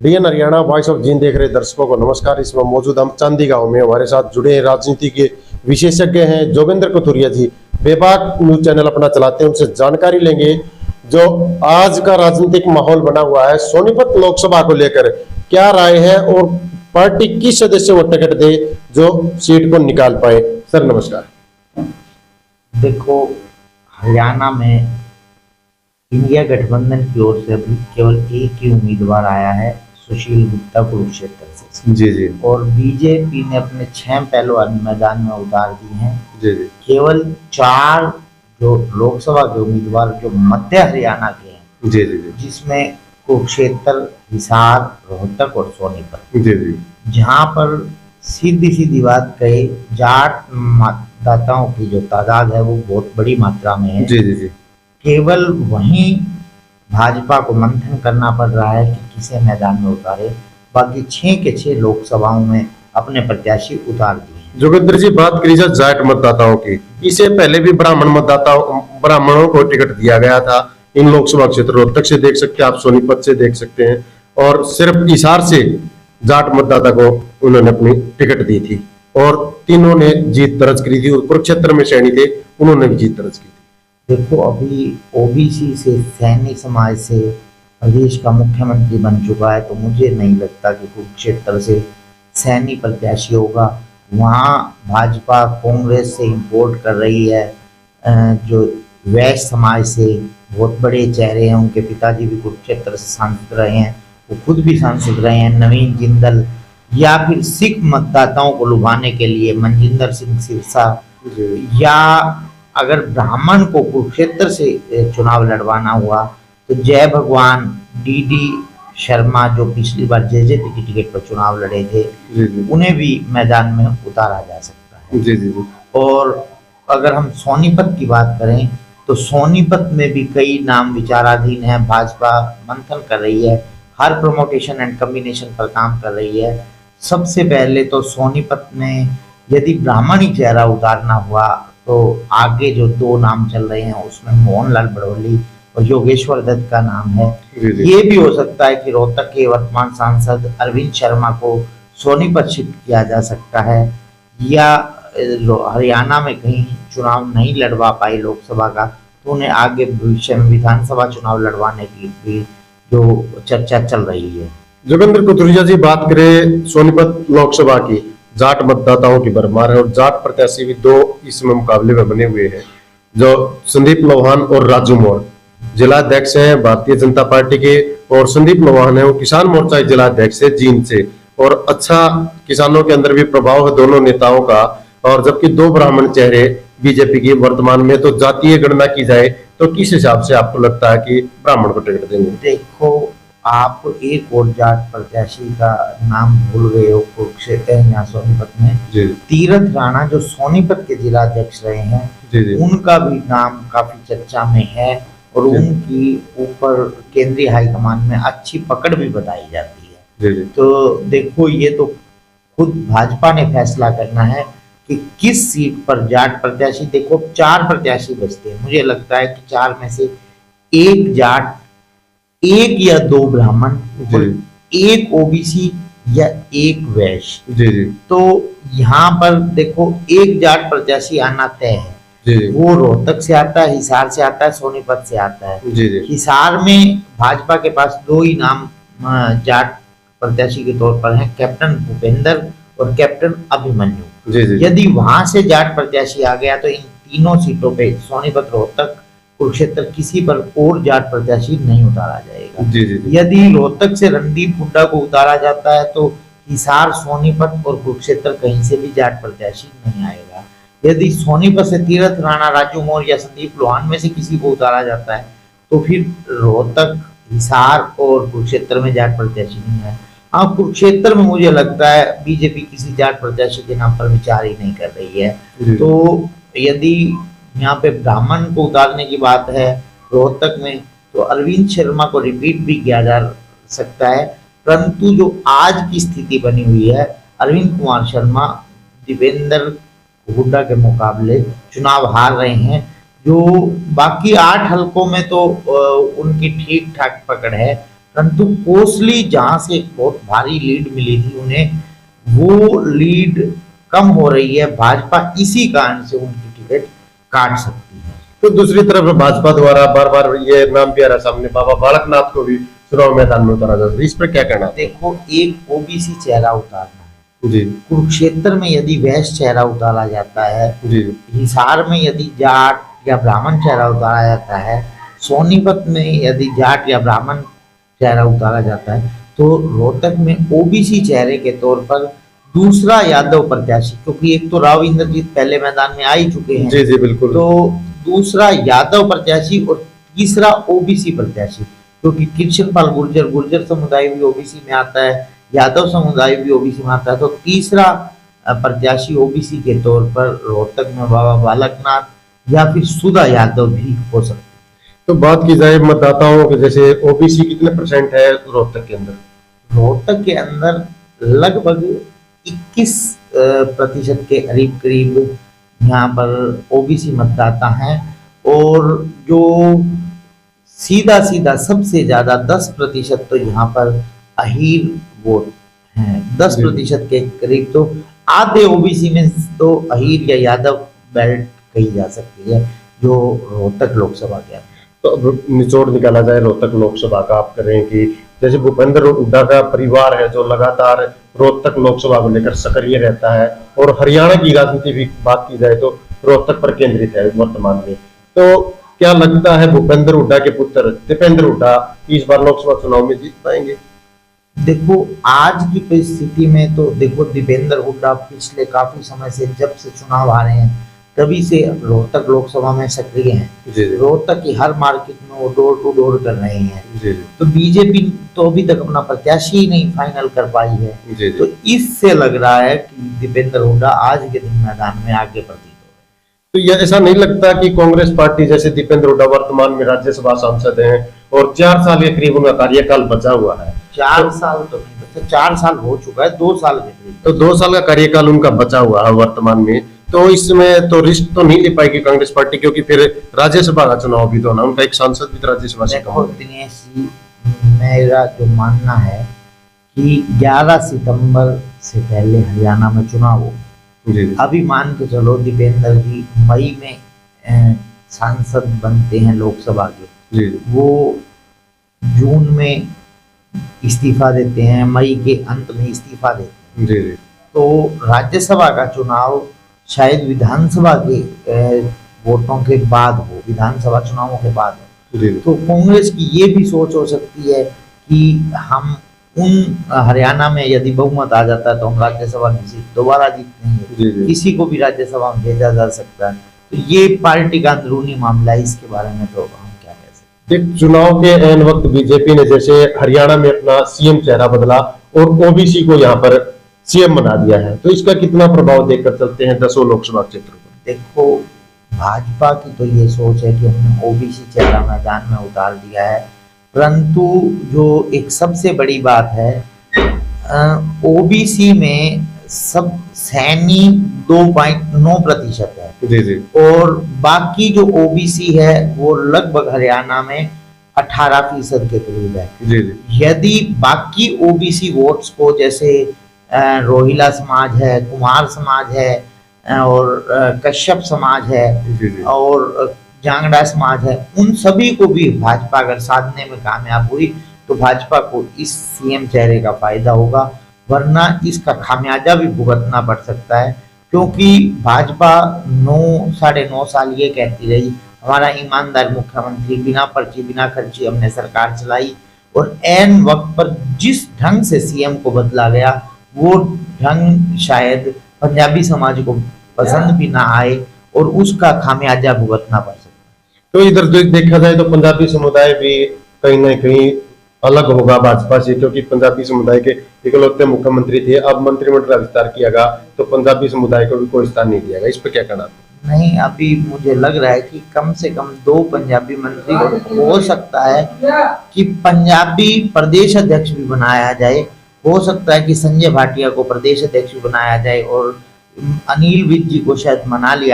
DN Haryana voice of Jind देख रहे दर्शकों को नमस्कार। इसमें मौजूद हम चांदी गांव में हमारे साथ जुड़े हैं राजनीति के विशेषज्ञ हैं जोगेंद्र कथुरिया जी। बेबाक न्यूज चैनल अपना चलाते हैं, उनसे जानकारी लेंगे जो आज का राजनीतिक माहौल बना हुआ है सोनीपत लोकसभा को लेकर, क्या राय है और पार्टी किस सदस्य को टिकट दे जो सीट को निकाल पाए। सर नमस्कार। देखो, हरियाणा में इंडिया गठबंधन की ओर से अभी केवल एक ही उम्मीदवार आया है, सुशील गुप्ता कुरुक्षेत्र से। जी जी। और बीजेपी ने अपने 6 पहलवान मैदान में उतार दिए हैं। जी जी। केवल 4 जो लोकसभा के उम्मीदवार जो मध्य हरियाणा के हैं, जी जी जी। जिसमें कुरुक्षेत्र, हिसार, रोहतक और सोनीपत। जी जी। जहां पर सीधी सीधी बात कहे, जाट मतदाताओं की जो तादाद है वो बहुत बड़ी मात्रा में है। जी जी जी। केवल वहीं भाजपा को मंथन करना पड़ रहा है कि किसे मैदान में उतारे। बाकी 6 के 6 लोकसभाओं में अपने प्रत्याशी उतार दिए हैं। जोगेंद्र जी, बात करी जाए जाट मतदाताओं की, इससे पहले भी ब्राह्मणों को टिकट दिया गया था। इन लोकसभा क्षेत्र रोहतक से देख सकते हैं आप, सोनीपत से देख सकते हैं, और सिर्फ हिसार से जाट मतदाता को उन्होंने अपनी टिकट दी थी और तीनों ने जीत दर्ज करी थी। कुरुक्षेत्र में सैनी थे, उन्होंने भी जीत दर्ज की थी। देखो, अभी ओबीसी से, सैनी समाज से प्रदेश का मुख्यमंत्री बन चुका है, तो मुझे नहीं लगता कि कुरुक्षेत्र से सैनी प्रत्याशी होगा। वहाँ भाजपा कांग्रेस से इंपोर्ट कर रही है जो वैश्य समाज से बहुत बड़े चेहरे हैं, उनके पिताजी भी कुरुक्षेत्र से सांसद रहे हैं, वो खुद भी सांसद रहे हैं, नवीन जिंदल, या फिर सिख मतदाताओं को लुभाने के लिए मनजिंदर सिंह सिरसा, या अगर ब्राह्मण को कुरुक्षेत्र से चुनाव लड़वाना हुआ तो जय भगवान डीडी शर्मा जो पिछली बार जेजेपी की टिकट पर चुनाव लड़े थे, उन्हें भी मैदान में उतारा जा सकता है। जी जी जी। और अगर हम सोनीपत की बात करें तो सोनीपत में भी कई नाम विचाराधीन है। भाजपा मंथन कर रही है, हर प्रमोटेशन एंड कम्बिनेशन पर काम कर रही है। सबसे पहले तो सोनीपत में यदि ब्राह्मणी चेहरा उतारना हुआ तो आगे जो 2 नाम चल रहे हैं उसमें मोहनलाल बड़ौली और योगेश्वर दत्त का नाम है। ये भी हो सकता है कि रोहतक के वर्तमान सांसद अरविंद शर्मा को सोनीपत शिफ्ट किया जा सकता है, या हरियाणा में कहीं चुनाव नहीं लड़वा पाई लोकसभा का तो उन्हें आगे भविष्य में विधानसभा चुनाव लड़वाने की भी जो चर्चा चल रही है। जोगेंद्र कथुरिया जी, बात करें सोनीपत लोकसभा की, जाट मतदाताओं की भरमार है और जाट प्रत्याशी भी 2 इसमें मुकाबले में बने हुए हैं, जो संदीप लोहान और राजू मोर जिला अध्यक्ष हैं भारतीय जनता पार्टी के, और संदीप लोहान है वो किसान मोर्चा जिला अध्यक्ष है जींद से, और अच्छा किसानों के अंदर भी प्रभाव है दोनों नेताओं का। और जबकि 2 ब्राह्मण चेहरे बीजेपी की वर्तमान में, तो जातीय गणना की जाए तो किस हिसाब से आपको लगता है कि ब्राह्मण को टिकट देंगे? देखो, आप एक और जाट प्रत्याशी का नाम भूल गए हो कुरुक्षेत्र यहाँ सोनीपत में। तीरथ राणा जो सोनीपत के जिला अध्यक्ष रहे हैं, उनका भी नाम काफी चर्चा में है और उनकी ऊपर केंद्रीय हाईकमान में अच्छी पकड़ भी बताई जाती है। तो देखो, ये तो खुद भाजपा ने फैसला करना है कि किस सीट पर जाट प्रत्याशी। देखो, 4 प्रत्याशी बचते हैं, मुझे लगता है कि 4 में से 1 जाट, 1 या 2 ब्राह्मण, 1 ओबीसी या 1 वैश्य। जी जी। तो यहाँ पर देखो, 1 जाट प्रत्याशी आना तय है। जी। वो रोहतक से आता है, हिसार से आता है, सोनीपत से आता है। जी जी। हिसार में भाजपा के पास 2 ही नाम जाट प्रत्याशी के तौर पर हैं, कैप्टन भूपेंद्र और कैप्टन अभिमन्यु। जी जी। यदि वहां से जाट प्रत्याशी आ गया तो इन तीनों सीटों पे, सोनीपत, रोहतक, कुरुक्षेत्र, किसी पर और जाट प्रत्याशी नहीं उतारा जाएगा। जी जी। यदि रोहतक से रणदीप हुड्डा को उतारा जाता है तो हिसार, सोनीपत और कुरुक्षेत्र कहीं से भी जाट प्रत्याशी नहीं आएगा। यदि सोनीपत से तीरथ राणा, राजू मोर या संदीप लोहान में से किसी को उतारा जाता है तो फिर रोहतक, हिसार और कुरुक्षेत्र में जाट प्रत्याशी नहीं है। हाँ, कुरुक्षेत्र में मुझे लगता है बीजेपी किसी जाट प्रत्याशी के नाम पर विचार ही नहीं कर रही है। तो यदि यहाँ पे ब्राह्मण को उतारने की बात है रोहतक में, तो अरविंद शर्मा को रिपीट भी किया जा सकता है। परंतु जो आज की स्थिति बनी हुई है, अरविंद कुमार शर्मा दिवेंद्र हुड्डा के मुकाबले चुनाव हार रहे हैं। जो बाकी 8 हलकों में तो उनकी ठीक ठाक पकड़ है, परंतु कोसली जहां से एक बहुत भारी लीड मिली थी उन्हें, वो लीड कम हो रही है। भाजपा इसी कारण से उनकी टिकट काट सकती है। तो दूसरी तरफ भाजपा द्वारा बार बार ये नाम भी आ रहा सामने, बाबा बालकनाथ को भी चुनाव मैदान में उतारा जा सकता है, इस पर क्या कहना? देखो, एक ओबीसी चेहरा उतारना है जी, कुरुक्षेत्र में यदि वैश्य चेहरा उतारा जाता है, जी, हिसार में यदि जाट या ब्राह्मण चेहरा उतारा जाता है, सोनीपत में यदि जाट या ब्राह्मण चेहरा उतारा जाता है, तो रोहतक में ओबीसी चेहरे के तौर पर दूसरा यादव प्रत्याशी, क्योंकि एक तो राव इंद्रजीत पहले मैदान में आ ही चुके हैं, जी, जी, बिल्कुल, तो दूसरा यादव प्रत्याशी और तीसरा ओबीसी प्रत्याशी, क्योंकि कृष्णपाल गुर्जर समुदाय भी ओबीसी में आता है, यादव समुदाय भी ओबीसी में आता है, तो तीसरा प्रत्याशी ओबीसी के तौर पर रोहतक में बाबा बालकनाथ या फिर सुधा यादव भी हो सकते हैं। तो बात की जाए मतदाताओं के, जैसे ओबीसी कितने % है रोहतक के अंदर? रोहतक के अंदर लगभग 21% के करीब यहाँ पर ओबीसी मतदाता हैं, और जो सीधा सबसे ज्यादा 10% तो यहाँ पर अहीर वोट हैं। 10% के करीब, तो आधे ओबीसी में तो अहीर या यादव बेल्ट कही जा सकती है जो रोहतक लोकसभा के अंदर। तो अब निचोड़ निकाला जाए रोहतक लोकसभा का, आप करें कि जैसे भूपेंद्र हुड्डा का परिवार है जो लगातार रोहतक लोकसभा को लेकर सक्रिय रहता है, और हरियाणा की राजनीति भी बात की जाए तो रोहतक पर केंद्रित है वर्तमान में, तो क्या लगता है भूपेंद्र हुड्डा के पुत्र दीपेंद्र हुड्डा इस बार लोकसभा चुनाव में जीत पाएंगे? देखो, आज की परिस्थिति में तो देखो, दीपेंद्र हुड्डा पिछले काफी समय से, जब से चुनाव आ रहे हैं तभी से रोहतक लोकसभा में सक्रिय हैं। रोहतक की हर मार्केट में वो डोर टू डोर कर रहे हैं। तो बीजेपी तो अभी तक अपना प्रत्याशी ही नहीं फाइनल कर पाई है। तो इससे लग रहा है कि दीपेंद्र हुड्डा आज के दिन मैदान में आगे प्रतीत हो रहे। तो यह ऐसा नहीं लगता कि कांग्रेस पार्टी, जैसे दीपेंद्र हुड्डा वर्तमान में राज्यसभा सांसद हैं और 4 साल के करीब उनका कार्यकाल बचा हुआ है? 4 साल तो नहीं बचा, 4 साल हो चुका है, 2 साल के करीब। तो 2 साल का कार्यकाल उनका बचा हुआ है वर्तमान में, तो इसमें तो रिस्क तो नहीं ले पाएगी कांग्रेस पार्टी, क्योंकि फिर राज्यसभा का चुनाव भी तो ना, उनका एक सांसद भी राज्यसभा से कम। दिनेश जी, मेरा जो मानना है कि 11 सितंबर से पहले हरियाणा में चुनाव हो। अभी मान के चलो दीपेंद्र जी मई में सांसद बनते हैं लोकसभा के, वो जून में इस्तीफा देते हैं, मई के अंत में इस्तीफा देते हैं, तो राज्यसभा का चुनाव शायद विधानसभा के वोटों के बाद हो, विधानसभा चुनावों के बाद हो। तो कांग्रेस की ये भी सोच हो सकती है कि हम हरियाणा में यदि बहुमत आ जाता है तो हम राज्यसभा की सीट दोबारा जीतेंगे, किसी को भी राज्यसभा में भेजा जा सकता है। तो ये पार्टी का अंदरूनी मामला है, इसके बारे में तो हम क्या कह सकते हैं। चुनाव के एन वक्त बीजेपी ने जैसे हरियाणा में अपना सीएम चेहरा बदला और ओबीसी को यहाँ पर सीएम बना दिया है, तो इसका कितना प्रभाव देखकर चलते हैं 10 लोकसभा क्षेत्रों पर? देखो, भाजपा की तो ये सोच है कि हमने ओबीसी चेहरा मैदान में उतार दिया है, परंतु जो एक सबसे बड़ी बात है, ओबीसी में सब सैनी 2.9% है, और बाकी जो ओबीसी है वो लगभग हरियाणा में 18% के करीब है। यदि बाकी ओबीसी वोट्स को, जैसे रोहिला समाज है, कुमार समाज है, और कश्यप समाज है, और जांगड़ा समाज है, उन सभी को भी भाजपा अगर साधने में कामयाब हुई तो भाजपा को इस सीएम चेहरे का फायदा होगा, वरना इसका खामियाजा भी भुगतना पड़ सकता है। क्योंकि भाजपा 9-9.5 साल ये कहती रही, हमारा ईमानदार मुख्यमंत्री, बिना पर्ची बिना खर्ची हमने सरकार चलाई, और एन वक्त पर जिस ढंग से सीएम को बदला गया वो ढंग शायद पंजाबी समाज को पसंद भी ना आए, और उसका खामियाजा भुगतना पड़ सकता है। तो इधर देखा जाए तो पंजाबी समुदाय भी कहीं ना कहीं अलग होगा भाजपा से, क्योंकि पंजाबी समुदाय के इकलौते मुख्यमंत्री थे, अब मंत्रिमंडल का विस्तार किया गया तो पंजाबी समुदाय को भी कोई स्थान नहीं दिया गया, इस पर क्या कहना? नहीं, अभी मुझे लग रहा है कि कम से कम 2 पंजाबी मंत्री, हो सकता है कि पंजाबी प्रदेश अध्यक्ष भी बनाया जाए, हो सकता है कि संजय भाटिया को प्रदेश अध्यक्ष बनाया जाए, और अनिल विज जी को शायद मना लिया